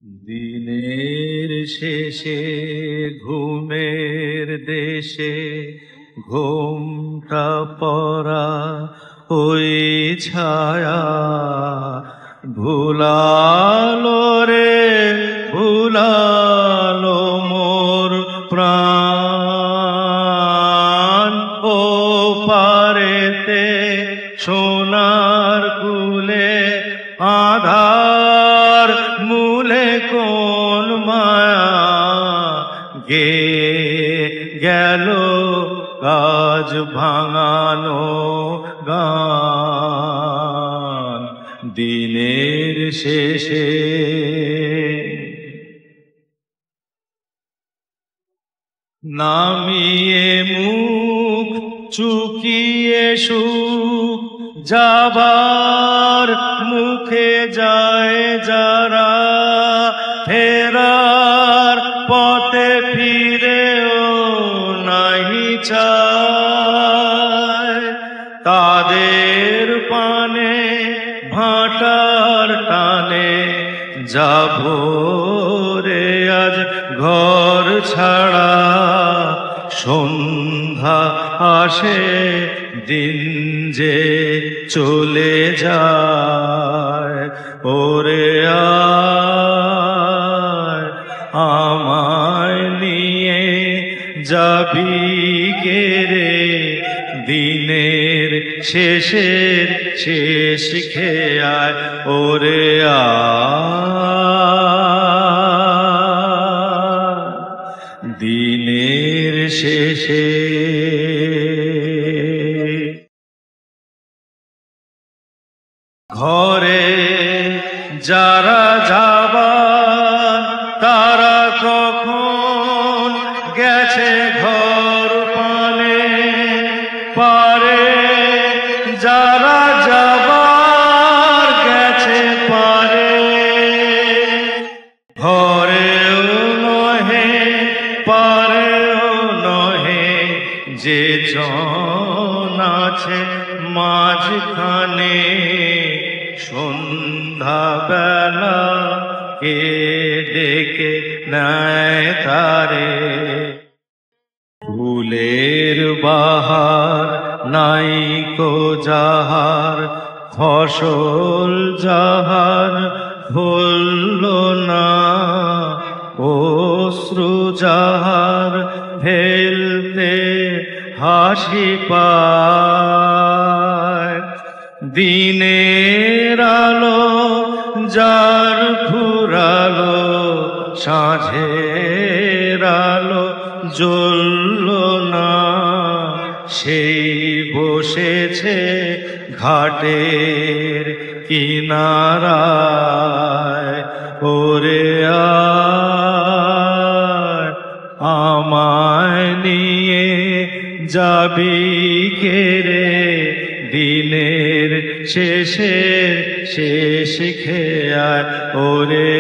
দিনের শেষে ঘুমের দেশে ঘুমটা পড়া ওই ছায়া ভুলালো রে ভুলালো মোর প্রাণ ও পারেতে সোনার কুলে আধার মূলে কোন মায়া গে গেল কাজ ভাঙানো গান দিনের শেষে নামিয়ে মুখ চুকিয়ে সুখ যাবার মুখে যায় যারা ফেরার পথে ফিরেও নাহি চায় তাদের পানে ভাটার টানে যাব রে আজ ঘর ছাড়া সন্ধ্যা আসে দিন যে চলে যায় ওরে আয় আমায় নিয়ে যাবি কে রে দিনের শেষের শেষ খেয়ায় ওরে দিনের শেষে ঘরে যারা যাবার তারা কখন গেছে ঘর পানে পারে যারা যাবার গেছে পারে ঘরেও নহে পারেও নহে যে জন আছে মাঝখানে সন্ধ্যাবেলা কে ডেকে নেয় তারে ফুলের বাহার নাইকো যাহার ফসল যাহার ফলল না অশ্রু যাহার ফেলতে হাসি পায় দিনের আলো যার ফুরালো সাঁঝের আলো জ্বলল না সেই বসেছে ঘাটের কিনারায় ওরে আয় আমায় নিয়ে যাবি কে রে দিনের শেষের শেষ খেয়ায় ওরে